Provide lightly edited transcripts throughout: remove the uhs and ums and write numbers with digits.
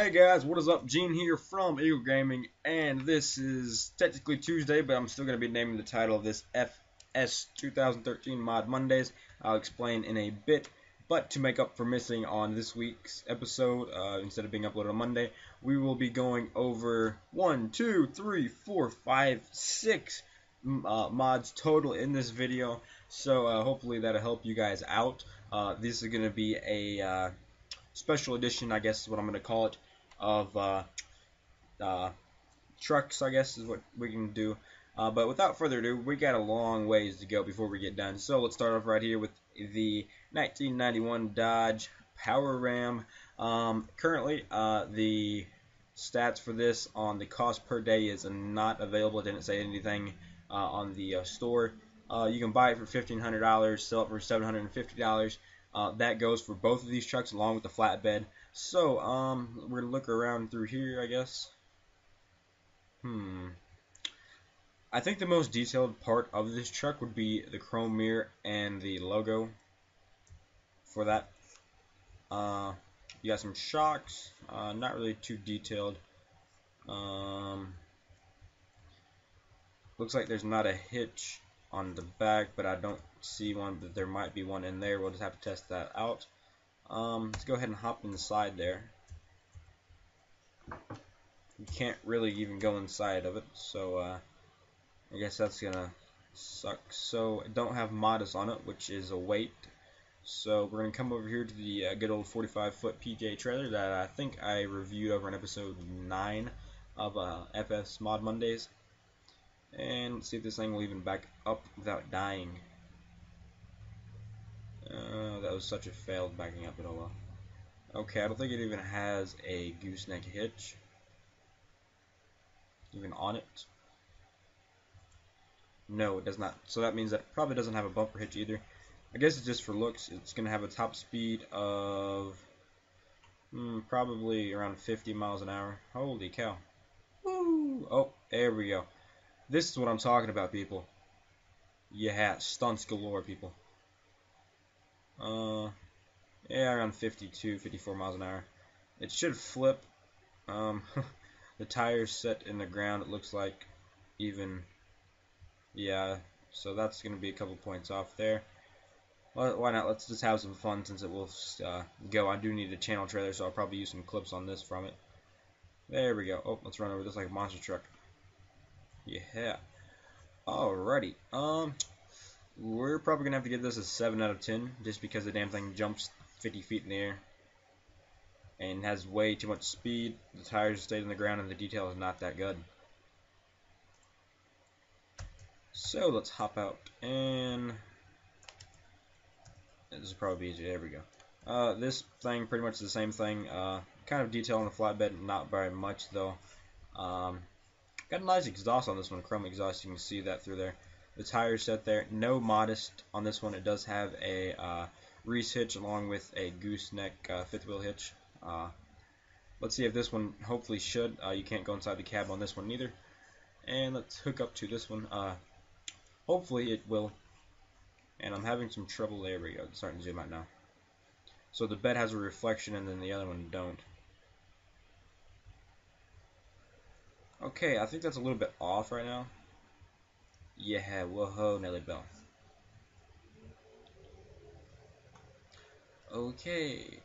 Hey guys, what is up? Gene here from Eagle Gaming, and this is technically Tuesday, but I'm still going to be naming the title of this FS 2013 Mod Mondays. I'll explain in a bit, but to make up for missing on this week's episode, instead of being uploaded on Monday, we will be going over 1, 2, 3, 4, 5, 6 mods total in this video, so hopefully that'll help you guys out. This is going to be a special edition, I guess is what I'm going to call it, of trucks, I guess is what we can do. But without further ado, we got a long ways to go before we get done. So let's start off right here with the 1991 Dodge Power Ram. Currently, the stats for this on the cost per day is not available. It didn't say anything on the store. You can buy it for $1,500, sell it for $750. That goes for both of these trucks along with the flatbed. So we're gonna look around through here, I guess. I think the most detailed part of this truck would be the chrome mirror and the logo for that. You got some shocks, not really too detailed. Looks like there's not a hitch on the back, but I don't see one, but there might be one in there. We'll just have to test that out. Let's go ahead and hop inside there. You can't really even go inside of it, so I guess that's gonna suck. So I don't have modus on it, which is a weight. So we're gonna come over here to the good old 45-foot PJ trailer that I think I reviewed over in episode 9 of FS Mod Mondays. And let's see if this thing will even back up without dying. That was such a failed backing up, but oh well. Okay, I don't think it even has a gooseneck hitch even on it. No, it does not. So that means that it probably doesn't have a bumper hitch either. I guess it's just for looks. It's going to have a top speed of probably around 50 miles an hour. Holy cow. Woo! Oh, there we go. This is what I'm talking about, people. Yeah, stunts galore, people. Yeah, around 52, 54 miles an hour. It should flip. The tires set in the ground, it looks like, even. Yeah, so that's going to be a couple points off there. Well, why not? Let's just have some fun since it will go. I do need a channel trailer, so I'll probably use some clips on this from it. There we go. Oh, let's run over this like a monster truck. Yeah. Alrighty. We're probably gonna have to give this a 7 out of 10, just because the damn thing jumps 50 feet in the air and has way too much speed. The tires stayed in the ground, and the detail is not that good. So let's hop out, and this is probably easier. There we go. This thing pretty much the same thing. Kind of detail on the flatbed, not very much though. Got a nice exhaust on this one, chrome exhaust. You can see that through there. The tires set there. No modest on this one. It does have a Reese hitch along with a gooseneck fifth wheel hitch. Let's see if this one hopefully should. You can't go inside the cab on this one either. And let's hook up to this one. Hopefully it will. And I'm having some trouble. There we go. It's starting to zoom out now. So the bed has a reflection and then the other one don't. Okay, I think that's a little bit off right now. Yeah, whoa, Nelly Bell. Okay,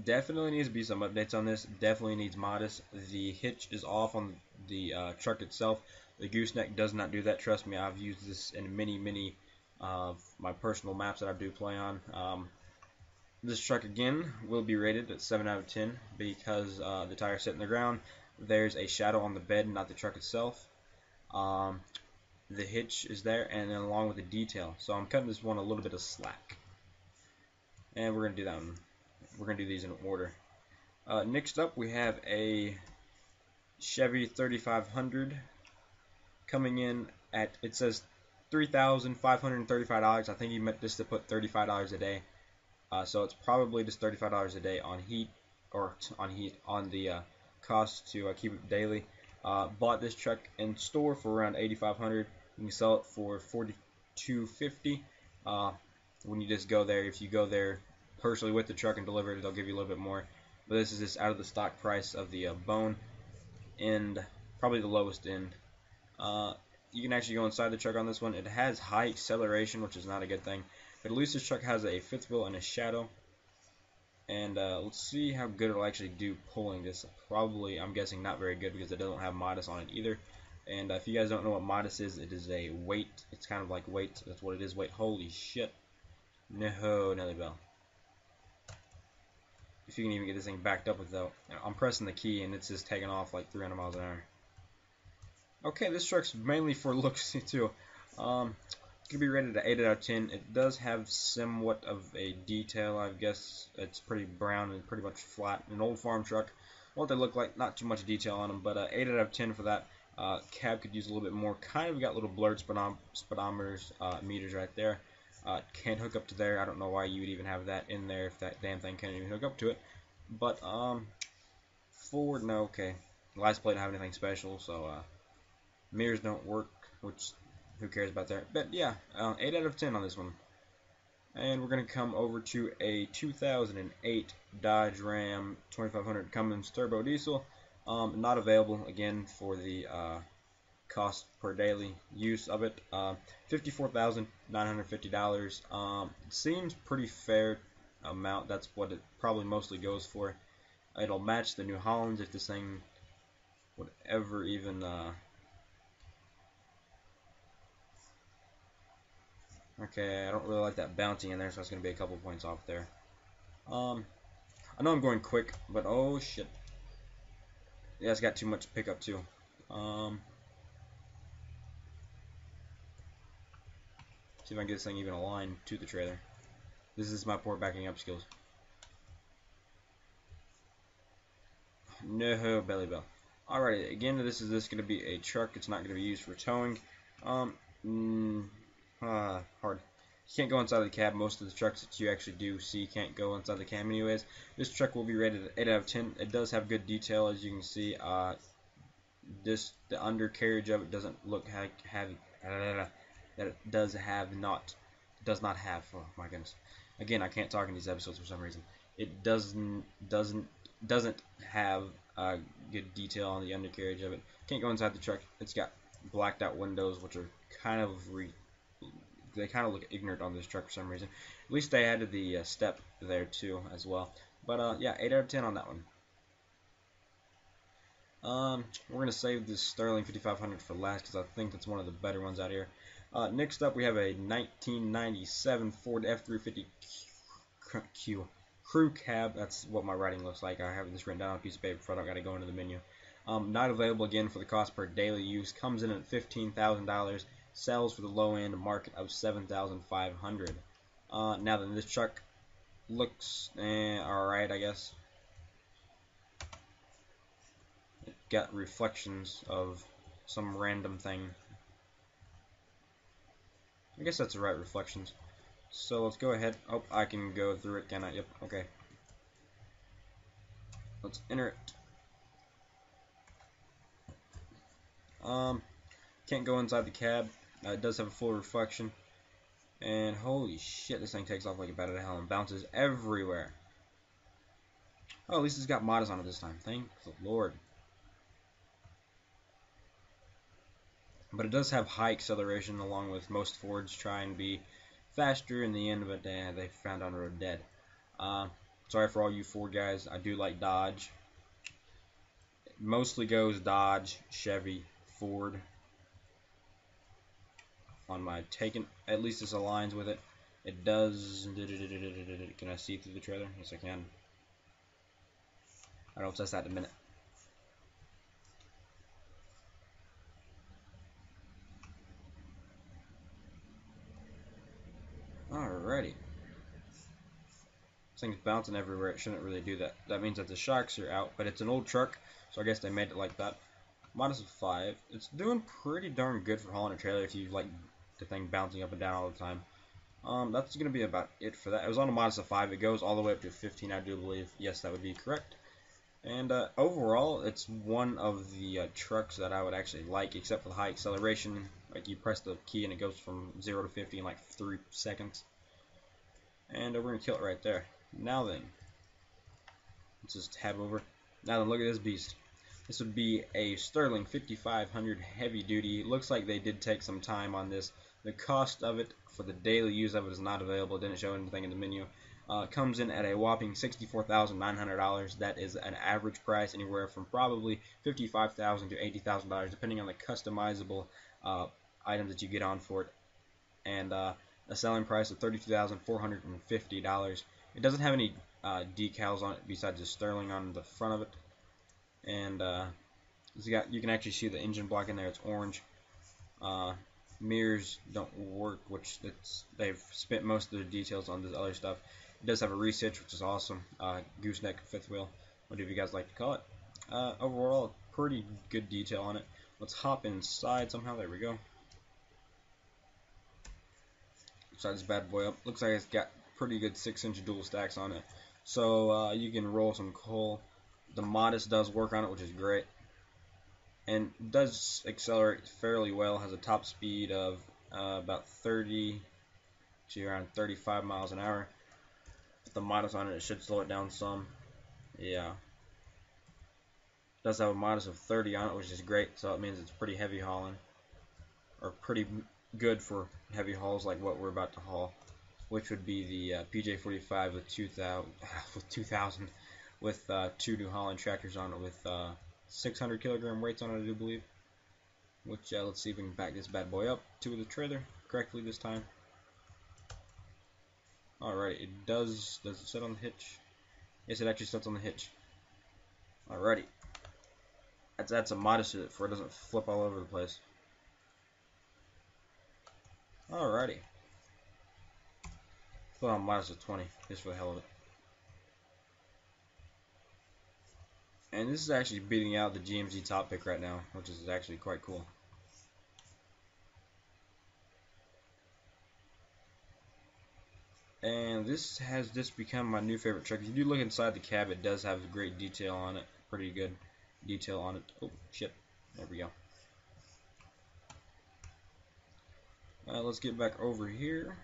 definitely needs to be some updates on this. Definitely needs modest. The hitch is off on the truck itself. The gooseneck does not do that. Trust me, I've used this in many of my personal maps that I do play on. This truck again will be rated at 7 out of 10 because the tire set in the ground. There's a shadow on the bed, not the truck itself. The hitch is there, and then along with the detail. So I'm cutting this one a little bit of slack. And we're going to do that one. We're going to do these in order. Next up, we have a Chevy 3500 coming in at, it says $3,535. I think he meant just to put $35 a day. So it's probably just $35 a day on heat, or on the cost to keep it daily. Bought this truck in store for around $8,500. You can sell it for $4,250 when you just go there. If you go there personally with the truck and deliver it, they'll give you a little bit more. but this is just out of the stock price of the bone end, probably the lowest end. You can actually go inside the truck on this one. It has high acceleration, which is not a good thing, but at least this truck has a fifth wheel and a shadow. And let's see how good it'll actually do pulling this. Probably, I'm guessing not very good because it doesn't have modus on it either. And if you guys don't know what modus is, it is a weight. It's kind of like weight. That's what it is. Weight. Holy shit. No, Nelly Bell. If you can even get this thing backed up without, I'm pressing the key and it's just taking off like 300 miles an hour. Okay, this truck's mainly for looks too. It's gonna be rated at 8 out of 10. It does have somewhat of a detail, I guess. It's pretty brown and pretty much flat. An old farm truck. What they look like, not too much detail on them, but 8 out of 10 for that. Cab could use a little bit more. Kind of got little blurred speedometers, meters right there. Can't hook up to there. I don't know why you would even have that in there if that damn thing can't even hook up to it. But forward, no, okay. License plate don't have anything special, so mirrors don't work, which who cares about that? But yeah, 8 out of 10 on this one. And we're gonna come over to a 2008 Dodge Ram 2500 Cummins turbo diesel. Not available again for the cost per daily use of it. $54,950. Seems pretty fair amount. That's what it probably mostly goes for. It'll match the New Hollands if this thing would ever even okay, I don't really like that bouncing in there, so it's going to be a couple points off there. I know I'm going quick, but oh shit. Yeah, it's got too much pickup too. See if I can get this thing even aligned to the trailer. This is my poor backing up skills. No, belly bell. Alright, again, this is going to be a truck. It's not going to be used for towing. Hard. You can't go inside the cab. Most of the trucks that you actually do see can't go inside the cab anyways. This truck will be rated at 8 out of 10. It does have good detail, as you can see. The undercarriage of it doesn't look that it does not have. Oh my goodness. Again, I can't talk in these episodes for some reason. It doesn't have good detail on the undercarriage of it. Can't go inside the truck. It's got blacked out windows, which are kind of they kind of look ignorant on this truck for some reason. At least they added the step there too as well. But yeah, 8 out of 10 on that one. We're gonna save this Sterling 5500 for last because I think that's one of the better ones out here. Next up, we have a 1997 Ford F350 crew cab. That's what my writing looks like. I have this written down on a piece of paper, so I don't got to go into the menu. Not available again for the cost per daily use. Comes in at $15,000. Sells for the low end market of $7,500. Now then, this truck looks alright, I guess. It got reflections of some random thing. I guess that's the right reflections. So let's go ahead. Oh, I can go through it, can I? Yep, okay. Let's enter it. Can't go inside the cab. It does have a full reflection. And holy shit, this thing takes off like a bat out of hell and bounces everywhere. Oh, at least it's got modus on it this time. Thank the Lord. But it does have high acceleration, along with most Fords try and be faster. In the end of it, they found on the road dead. Sorry for all you Ford guys. I do like Dodge. It mostly goes Dodge, Chevy, Ford. On my Taken, at least this aligns with it. It does. Can I see through the trailer? Yes, I can. I'll test that in a minute. Alrighty. This thing's bouncing everywhere. It shouldn't really do that. That means that the shocks are out, but it's an old truck, so I guess they made it like that. Modus of 5. It's doing pretty darn good for hauling a trailer if you like the thing bouncing up and down all the time. That's going to be about it for that. It was on a Modus of 5. It goes all the way up to 15, I do believe. Yes, that would be correct. And overall, it's one of the trucks that I would actually like, except for the high acceleration. Like, you press the key and it goes from 0 to 50 in like 3 seconds. And we're going to kill it right there. Now then, Let's just tab over. Now then, look at this beast. This would be a Sterling 5500 heavy duty. Looks like they did take some time on this. The cost of it for the daily use of it is not available. It didn't show anything in the menu. Comes in at a whopping $64,900. That is an average price anywhere from probably $55,000 to $80,000, depending on the customizable items that you get on for it. And a selling price of $32,450. It doesn't have any decals on it besides the Sterling on the front of it. And you can actually see the engine block in there. It's orange. Mirrors don't work, which they've spent most of their details on this other stuff. It does have a reach, which is awesome. Gooseneck fifth wheel, whatever you guys like to call it. Overall, pretty good detail on it. Let's hop inside somehow. There we go. Start this bad boy up. Looks like it's got pretty good 6-inch dual stacks on it, so you can roll some coal. The Modest does work on it, which is great, and does accelerate fairly well. Has a top speed of about 30 to around 35 miles an hour. With the Modest on it, it should slow it down some. Yeah, it does have a Modest of 30 on it, which is great. So it means it's pretty heavy hauling, or pretty good for heavy hauls like what we're about to haul, which would be the PJ45 with 2000 with two New Holland tractors on it with 600 kilogram weights on it, I do believe. Which let's see if we can back this bad boy up to the trailer correctly this time. Alright, it does it sit on the hitch? Yes, it actually sits on the hitch. Alrighty. That's a Modest to it for it doesn't flip all over the place. Alrighty. Put on Modest of 20, just for the hell of it. And this is actually beating out the GMC top pick right now, which is actually quite cool. And this has just become my new favorite truck. If you do look inside the cab, it does have great detail on it. Pretty good detail on it. Oh, shit. There we go. Let's get back over here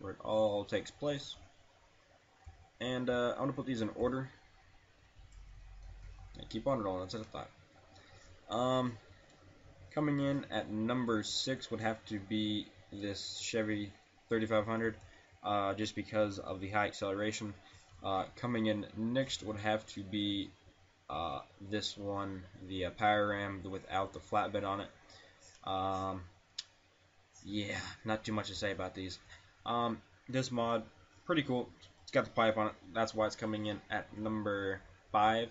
where it all takes place. And I'm going to put these in order. Keep on rolling, that's what I thought. Coming in at number 6 would have to be this Chevy 3500, just because of the high acceleration. Coming in next would have to be this one, the Power Ram without the flatbed on it. Yeah, not too much to say about these. This mod, pretty cool. It's got the pipe on it. That's why it's coming in at number 5.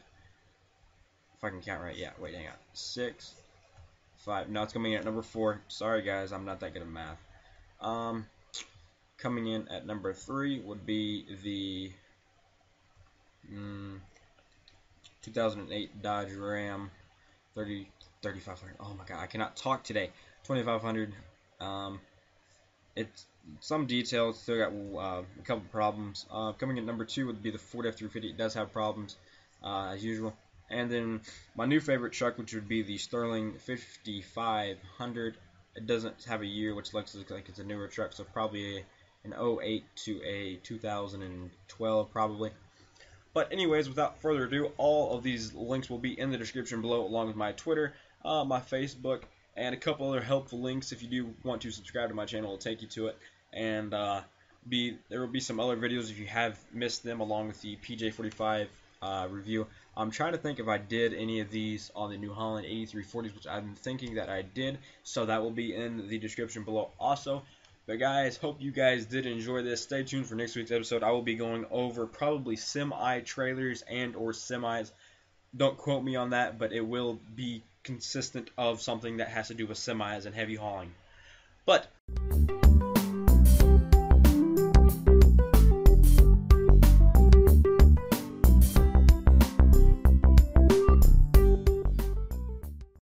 If I can count right, yeah. Wait, hang on. 6, 5. No, it's coming in at number 4. Sorry, guys, I'm not that good at math. Coming in at number 3 would be the 2008 Dodge Ram 3500. Oh my God, I cannot talk today. 2500. It's some details. Still got a couple problems. Coming in at number 2 would be the Ford F-350. It does have problems as usual. And then my new favorite truck, which would be the Sterling 5500. It doesn't have a year, which looks like it's a newer truck, so probably an 08 to a 2012 probably. But anyways, without further ado, all of these links will be in the description below, along with my Twitter, my Facebook, and a couple other helpful links. If you do want to subscribe to my channel, it'll take you to it. And there will be some other videos if you have missed them, along with the PJ45 review. I'm trying to think if I did any of these on the New Holland 8340s, which I'm thinking that I did, so that will be in the description below also. But guys, hope you guys did enjoy this. Stay tuned for next week's episode. I will be going over probably semi-trailers and or semis. Don't quote me on that, but it will be consistent of something that has to do with semis and heavy hauling. But